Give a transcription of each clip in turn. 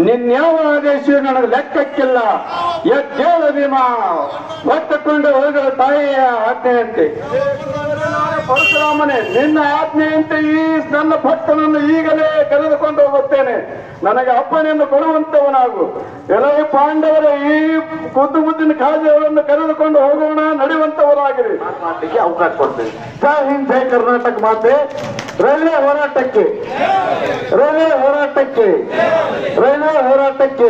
ನಿನ್ಯಾವ ಆದೇಶ ನನಗೆ ಲೆಕ್ಕಕ್ಕಿಲ್ಲ. ಎದ್ದೇಳು ಭೀಮ, ಹೊತ್ತುಕೊಂಡು ಹೋಗಲು ತಾಯಿಯ ಆಜ್ಞೆಯಂತೆ. ಪರಶುರಾಮನೇ, ನಿನ್ನ ಆಜ್ಞೆಯಂತೆ ಈ ನನ್ನ ಭಕ್ತನನ್ನು ಈಗಲೇ ಕರೆದುಕೊಂಡು ಹೋಗುತ್ತೇನೆ. ನನಗೆ ಅಪ್ಪಣೆಯನ್ನು ಕೊಡುವಂತವನಾಗು. ಎಲ್ಲವೂ ಪಾಂಡವರ ಈ ಮುದ್ದಿನ ಕಾಜೆಯವರನ್ನು ಕರೆದುಕೊಂಡು ಹೋಗೋಣ, ನಡೆಯುವಂತವರಾಗಿರಿ. ಮಾತಿಗೆ ಅವಕಾಶ ಕೊಡ್ತೇನೆ. ಜೈ ಹಿಂದ್, ಜೈ ಕರ್ನಾಟಕ ಮಾತೆ. ರೈಲ್ವೆ ಹೋರಾಟಕ್ಕೆ, ರೈಲ್ವೆ ಹೋರಾಟಕ್ಕೆ, ರೈಲ್ವೆ ಹೋರಾಟಕ್ಕೆ,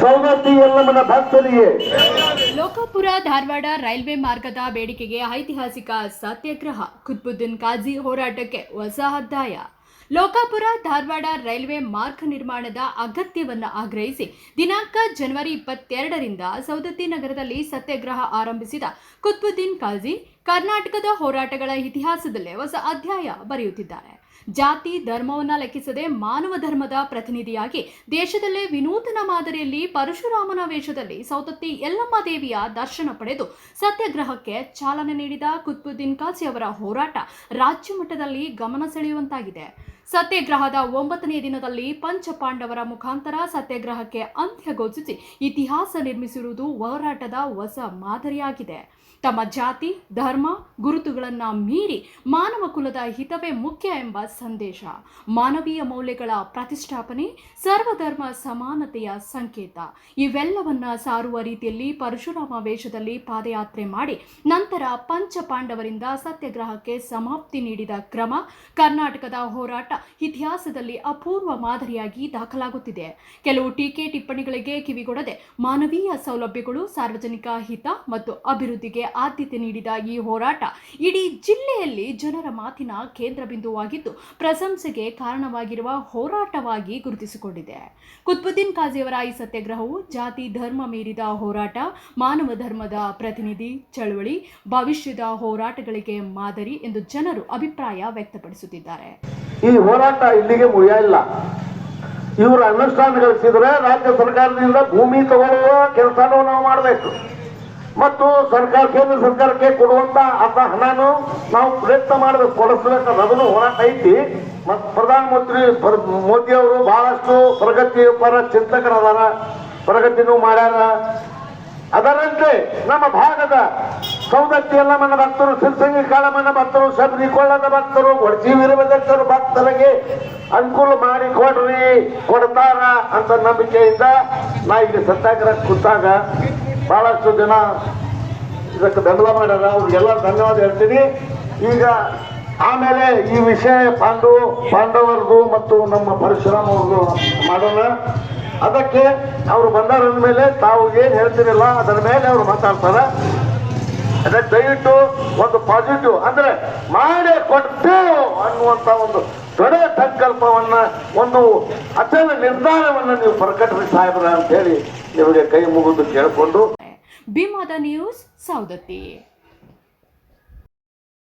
ಸೌಗತಿ ಎಲ್ಲಮ್ಮನ ಭಕ್ತರಿಗೆ. ಲೋಕಾಪುರ ಧಾರವಾಡ ರೈಲ್ವೆ ಮಾರ್ಗದ ಬೇಡಿಕೆಗೆ ಐತಿಹಾಸಿಕ ಸತ್ಯಾಗ್ರಹ. ಕುತ್ಬುದ್ದೀನ್ ಕಾಜಿ ಹೋರಾಟಕ್ಕೆ ಹೊಸ ಅಧ್ಯಾಯ. ಲೋಕಾಪುರ ಧಾರವಾಡ ರೈಲ್ವೆ ಮಾರ್ಗ ನಿರ್ಮಾಣದ ಅಗತ್ಯವನ್ನು ಆಗ್ರಹಿಸಿ ದಿನಾಂಕ ಜನವರಿ 22ರಿಂದ ಸೌದತ್ತಿ ನಗರದಲ್ಲಿ ಸತ್ಯಾಗ್ರಹ ಆರಂಭಿಸಿದ ಕುತ್ಬುದ್ದೀನ್ ಕಾಜಿ ಕರ್ನಾಟಕದ ಹೋರಾಟಗಳ ಇತಿಹಾಸದಲ್ಲೇ ಹೊಸ ಅಧ್ಯಾಯ ಬರೆಯುತ್ತಿದ್ದಾರೆ. ಜಾತಿ ಧರ್ಮವನ್ನು ಲೆಕ್ಕಿಸದೆ ಮಾನವ ಧರ್ಮದ ಪ್ರತಿನಿಧಿಯಾಗಿ ದೇಶದಲ್ಲೇ ವಿನೂತನ ಮಾದರಿಯಲ್ಲಿ ಪರಶುರಾಮನ ವೇಷದಲ್ಲಿ ಸೌದತ್ತಿ ಯಲ್ಲಮ್ಮ ದೇವಿಯ ದರ್ಶನ ಪಡೆದು ಸತ್ಯಾಗ್ರಹಕ್ಕೆ ಚಾಲನೆ ನೀಡಿದ ಕುತ್ಬುದ್ದೀನ್ ಕಾಜಿ ಅವರ ಹೋರಾಟ ರಾಜ್ಯ ಮಟ್ಟದಲ್ಲಿ ಗಮನ ಸೆಳೆಯುವಂತಾಗಿದೆ. ಸತ್ಯಾಗ್ರಹದ 9ನೇ ದಿನದಲ್ಲಿ ಪಂಚಪಾಂಡವರ ಮುಖಾಂತರ ಸತ್ಯಾಗ್ರಹಕ್ಕೆ ಅಂತ್ಯ ಘೋಷಿಸಿ ಇತಿಹಾಸ ನಿರ್ಮಿಸಿರುವುದು ಹೋರಾಟದ ಹೊಸ ಮಾದರಿಯಾಗಿದೆ. ತಮ್ಮ ಜಾತಿ ಧರ್ಮ ಗುರುತುಗಳನ್ನು ಮೀರಿ ಮಾನವ ಕುಲದ ಹಿತವೇ ಮುಖ್ಯ ಎಂಬ ಸಂದೇಶ, ಮಾನವೀಯ ಮೌಲ್ಯಗಳ ಪ್ರತಿಷ್ಠಾಪನೆ, ಸರ್ವಧರ್ಮ ಸಮಾನತೆಯ ಸಂಕೇತ ಇವೆಲ್ಲವನ್ನ ಸಾರುವ ರೀತಿಯಲ್ಲಿ ಪರಶುರಾಮ ವೇಷದಲ್ಲಿ ಪಾದಯಾತ್ರೆ ಮಾಡಿ ನಂತರ ಪಂಚಪಾಂಡವರಿಂದ ಸತ್ಯಾಗ್ರಹಕ್ಕೆ ಸಮಾಪ್ತಿ ನೀಡಿದ ಕ್ರಮ ಕರ್ನಾಟಕದ ಹೋರಾಟ ಇತಿಹಾಸದಲ್ಲಿ ಅಪೂರ್ವ ಮಾದರಿಯಾಗಿ ದಾಖಲಾಗುತ್ತಿದೆ. ಕೆಲವು ಟೀಕೆ ಟಿಪ್ಪಣಿಗಳಿಗೆ ಕಿವಿಗೊಡದೆ ಮಾನವೀಯ ಸೌಲಭ್ಯಗಳು, ಸಾರ್ವಜನಿಕ ಹಿತ ಮತ್ತು ಅಭಿವೃದ್ಧಿಗೆ ಆದ್ಯತೆ ನೀಡಿದ ಈ ಹೋರಾಟ ಇಡೀ ಜಿಲ್ಲೆಯಲ್ಲಿ ಜನರ ಮಾತಿನ ಕೇಂದ್ರ ಬಿಂದುವಾಗಿದ್ದು ಪ್ರಶಂಸೆಗೆ ಕಾರಣವಾಗಿರುವ ಹೋರಾಟವಾಗಿ ಗುರುತಿಸಿಕೊಂಡಿದೆ. ಕುತ್ಬುದ್ದೀನ್ ಕಾಜಿಯವರ ಈ ಸತ್ಯಾಗ್ರಹವು ಜಾತಿ ಧರ್ಮ ಮೀರಿದ ಹೋರಾಟ, ಮಾನವ ಧರ್ಮದ ಪ್ರತಿನಿಧಿ ಚಳವಳಿ, ಭವಿಷ್ಯದ ಹೋರಾಟಗಳಿಗೆ ಮಾದರಿ ಎಂದು ಜನರು ಅಭಿಪ್ರಾಯ ವ್ಯಕ್ತಪಡಿಸುತ್ತಿದ್ದಾರೆ. ಈ ಹೋರಾಟ ಇಲ್ಲಿಗೆ ಮುಗಿಯಲ್ಲ. ಇವರು ಅನುಷ್ಠಾನಗೊಳಿಸಿದ್ರೆ ರಾಜ್ಯ ಸರ್ಕಾರದಿಂದ ಭೂಮಿ ತಗೊಳ್ಳುವ ಕೆಲಸನೂ ನಾವು ಮಾಡಬೇಕು ಮತ್ತು ಸರ್ಕಾರ ಕೇಂದ್ರ ಸರ್ಕಾರಕ್ಕೆ ಕೊಡುವಂತ ಹಣನು ನಾವು ಪ್ರಯತ್ನ ಮಾಡಬೇಕು, ಕೊಡಿಸ್ಬೇಕು. ಅದನ್ನು ಹೋರಾಟ ಐತಿ. ಮತ್ತು ಪ್ರಧಾನಮಂತ್ರಿ ಮೋದಿ ಅವರು ಬಹಳಷ್ಟು ಪ್ರಗತಿ ಪರ ಚಿಂತಕರದಾರ, ಪ್ರಗತಿನೂ ಮಾಡ್ಯಾರ. ಅದರಂತೆ ನಮ್ಮ ಭಾಗದ ಸೌದತ್ತಿ ಯಲ್ಲಮ್ಮನ ಭಕ್ತರು, ಸಿರಸಂಗಿ ಕಾಳಮ್ಮನ ಭಕ್ತರು, ಶಬರಿಕೊಳ್ಳದ ಭಕ್ತರು, ಒಡಚಿ ವೀರಭದ್ರೇಶ್ವರ ಭಕ್ತರಿಗೆ ಅನುಕೂಲ ಮಾಡಿ ಕೊಡ್ತಾರ ಅಂತ ನಂಬಿಕೆಯಿಂದ ನಾ ಇಲ್ಲಿ ಸತ್ಯಾಗ್ರಹ ಕೂತಾಗ ಬಹಳಷ್ಟು ಜನ ಇದಕ್ಕೆ ಬೆಂಬಲ ಮಾಡ್ಯಾರ. ಅವ್ರಿಗೆಲ್ಲ ಧನ್ಯವಾದ ಹೇಳ್ತೀನಿ. ಈಗ ಆಮೇಲೆ ಈ ವಿಷಯ ಪಾಂಡವರದು ಮತ್ತು ನಮ್ಮ ಪರಶುರಾಮ ಅವ್ರದ್ದು ಮಾಡೋಣ. ಅದಕ್ಕೆ ಅವರು ಬಂದಾರ ಮೇಲೆ ತಾವು ಏನು ಹೇಳ್ತಿರಲ್ಲ ಅದರ ಮೇಲೆ ಅವರು ಮಾತಾಡ್ತಾರೆ. ಅದಕ್ಕೆ ದಯವಿಟ್ಟು ಒಂದು ಪಾಸಿಟಿವ್ ಅಂದ್ರೆ ಮಾಡೇ ಕೊಡ್ತೇವೆ ಅನ್ನುವಂಥ ಒಂದು ದೃಢ ಸಂಕಲ್ಪವನ್ನ, ಒಂದು ಅಚಲ ನಿರ್ಧಾರವನ್ನು ನೀವು ಪ್ರಕಟಿಸಿ ಸಾಹೇಬ್ರ ಅಂತ ಹೇಳಿ ನಿಮಗೆ ಕೈ ಮುಗಿದು ಕೇಳಿಕೊಂಡು. ಭೀಮಾದ ನ್ಯೂಸ್ ಸೌದತ್ತಿ.